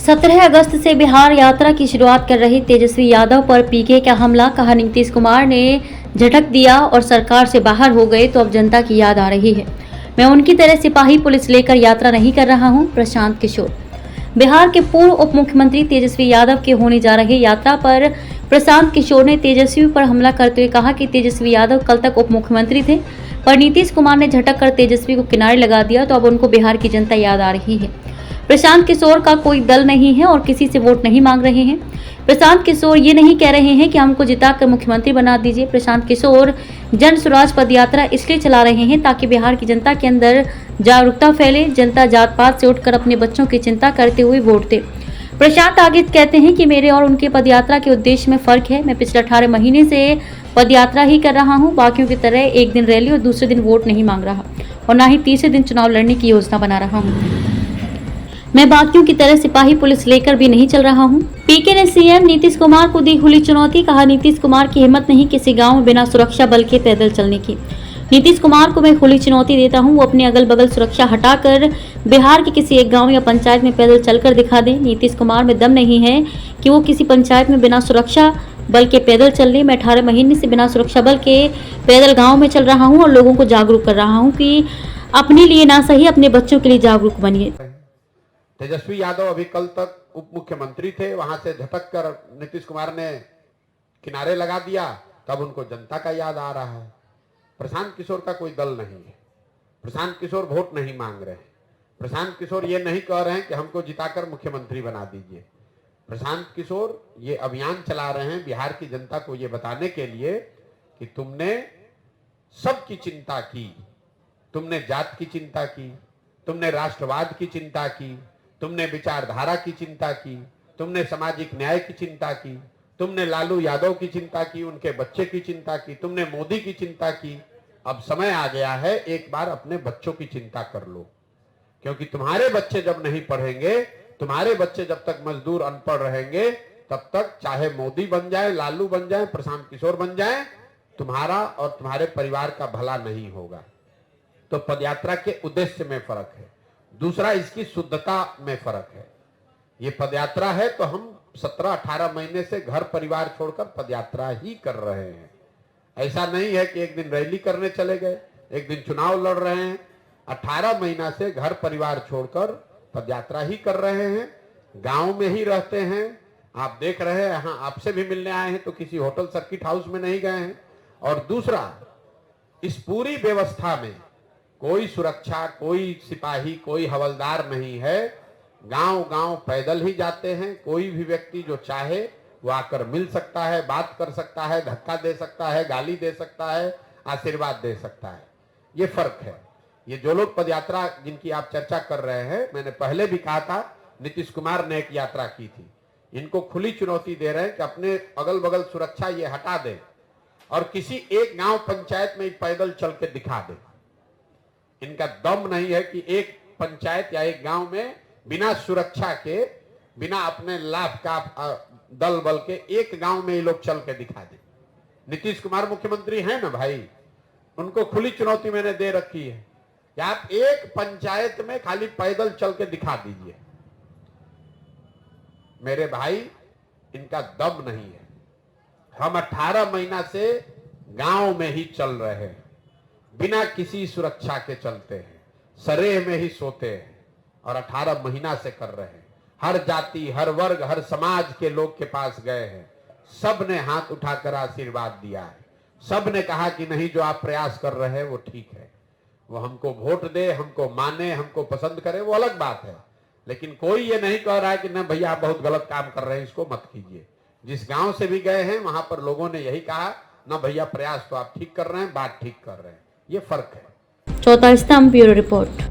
17 अगस्त से बिहार यात्रा की शुरुआत कर रही तेजस्वी यादव पर पीके का हमला, कहा नीतीश कुमार ने झटक दिया और सरकार से बाहर हो गए तो अब जनता की याद आ रही है। मैं उनकी तरह सिपाही पुलिस लेकर यात्रा नहीं कर रहा हूं। प्रशांत किशोर। बिहार के पूर्व उप मुख्यमंत्री तेजस्वी यादव के होने जा रही यात्रा पर प्रशांत किशोर ने तेजस्वी पर हमला करते हुए कहा कि तेजस्वी यादव कल तक उप मुख्यमंत्री थे, पर नीतीश कुमार ने झटक कर तेजस्वी को किनारे लगा दिया तो अब उनको बिहार की जनता याद आ रही है। प्रशांत किशोर का कोई दल नहीं है और किसी से वोट नहीं मांग रहे हैं। प्रशांत किशोर ये नहीं कह रहे हैं कि हमको जिताकर मुख्यमंत्री बना दीजिए। प्रशांत किशोर जन स्वराज पदयात्रा इसलिए चला रहे हैं ताकि बिहार की जनता के अंदर जागरूकता फैले, जनता जात पात से उठकर अपने बच्चों की चिंता करते हुए वोट दे। प्रशांत आगे कहते हैं कि मेरे और उनके पदयात्रा के उद्देश्य में फर्क है। मैं पिछले 18 महीने से पदयात्रा ही कर रहा हूँ। बाकियों की तरह एक दिन रैली और दूसरे दिन वोट नहीं मांग रहा और न ही तीसरे दिन चुनाव लड़ने की योजना बना रहा हूँ। मैं बाकियों की तरह सिपाही पुलिस लेकर भी नहीं चल रहा हूं। पीके ने सीएम नीतीश कुमार को दी खुली चुनौती, कहा नीतीश कुमार की हिम्मत नहीं किसी गांव में बिना सुरक्षा बल के पैदल चलने की। नीतीश कुमार को मैं खुली चुनौती देता हूं, वो अपने अगल बगल सुरक्षा हटाकर बिहार के किसी एक गांव या पंचायत में पैदल चलकर दिखा दें। नीतीश कुमार में दम नहीं है कि वो किसी पंचायत में बिना सुरक्षा बल के पैदल चल रहे। मैं 18 महीने से बिना सुरक्षा बल के पैदल गाँव में चल रहा हूँ और लोगों को जागरूक कर रहा हूँ कि अपने लिए ना सही अपने बच्चों के लिए जागरूक बनिए। तेजस्वी यादव अभी कल तक उप मुख्यमंत्री थे, वहां से झटक कर नीतीश कुमार ने किनारे लगा दिया, तब उनको जनता का याद आ रहा है। प्रशांत किशोर का कोई दल नहीं है। प्रशांत किशोर वोट नहीं मांग रहे हैं। प्रशांत किशोर ये नहीं कह रहे हैं कि हमको जिताकर मुख्यमंत्री बना दीजिए। प्रशांत किशोर ये अभियान चला रहे हैं बिहार की जनता को ये बताने के लिए कि तुमने सबकी चिंता की, तुमने जात की चिंता की, तुमने राष्ट्रवाद की चिंता की, तुमने विचारधारा की चिंता की, तुमने सामाजिक न्याय की चिंता की, तुमने लालू यादव की चिंता की, उनके बच्चे की चिंता की, तुमने मोदी की चिंता की। अब समय आ गया है एक बार अपने बच्चों की चिंता कर लो, क्योंकि तुम्हारे बच्चे जब नहीं पढ़ेंगे, तुम्हारे बच्चे जब तक मजदूर अनपढ़ रहेंगे, तब तक चाहे मोदी बन जाए, लालू बन जाए, प्रशांत किशोर बन जाए, तुम्हारा और तुम्हारे परिवार का भला नहीं होगा। तो पदयात्रा के उद्देश्य में फर्क है। दूसरा, इसकी शुद्धता में फर्क है। ये पदयात्रा है तो हम 17-18 महीने से घर परिवार छोड़कर पदयात्रा ही कर रहे हैं। ऐसा नहीं है कि एक दिन रैली करने चले गए, एक दिन चुनाव लड़ रहे हैं। 18 महीना से घर परिवार छोड़कर पदयात्रा ही कर रहे हैं, गांव में ही रहते हैं। आप देख रहे हैं, यहाँ आपसे भी मिलने आए हैं तो किसी होटल सर्किट हाउस में नहीं गए हैं। और दूसरा, इस पूरी व्यवस्था में कोई सुरक्षा, कोई सिपाही, कोई हवलदार नहीं है। गांव गांव पैदल ही जाते हैं। कोई भी व्यक्ति जो चाहे वो आकर मिल सकता है, बात कर सकता है, धक्का दे सकता है, गाली दे सकता है, आशीर्वाद दे सकता है। ये फर्क है। ये जो लोग पदयात्रा जिनकी आप चर्चा कर रहे हैं, मैंने पहले भी कहा था, नीतीश कुमार ने एक यात्रा की थी। इनको खुली चुनौती दे रहे हैं कि अपने अगल बगल सुरक्षा ये हटा दें और किसी एक गांव पंचायत में पैदल चल के दिखा दें। इनका दम नहीं है कि एक पंचायत या एक गांव में बिना सुरक्षा के, बिना अपने लाभ का दल बल के एक गांव में ये लोग चल के दिखा दें। नीतीश कुमार मुख्यमंत्री हैं ना भाई, उनको खुली चुनौती मैंने दे रखी है कि आप एक पंचायत में खाली पैदल चल के दिखा दीजिए। मेरे भाई, इनका दम नहीं है। हम 18 महीना से गांव में ही चल रहे हैं, बिना किसी सुरक्षा के चलते हैं, सरेह में ही सोते हैं और 18 महीना से कर रहे हैं। हर जाति, हर वर्ग, हर समाज के लोग के पास गए हैं। सब ने हाथ उठाकर आशीर्वाद दिया है। सब ने कहा कि नहीं, जो आप प्रयास कर रहे हैं वो ठीक है। वो हमको वोट दे, हमको माने, हमको पसंद करे, वो अलग बात है। लेकिन कोई ये नहीं कह रहा है कि ना भैया आप बहुत गलत काम कर रहे हैं, इसको मत कीजिए। जिस गांव से भी गए हैं वहां पर लोगों ने यही कहा, ना भैया प्रयास तो आप ठीक कर रहे हैं, बात ठीक कर रहे हैं। ये फर्क है। चौथा स्तंभ, ब्यूरो रिपोर्ट।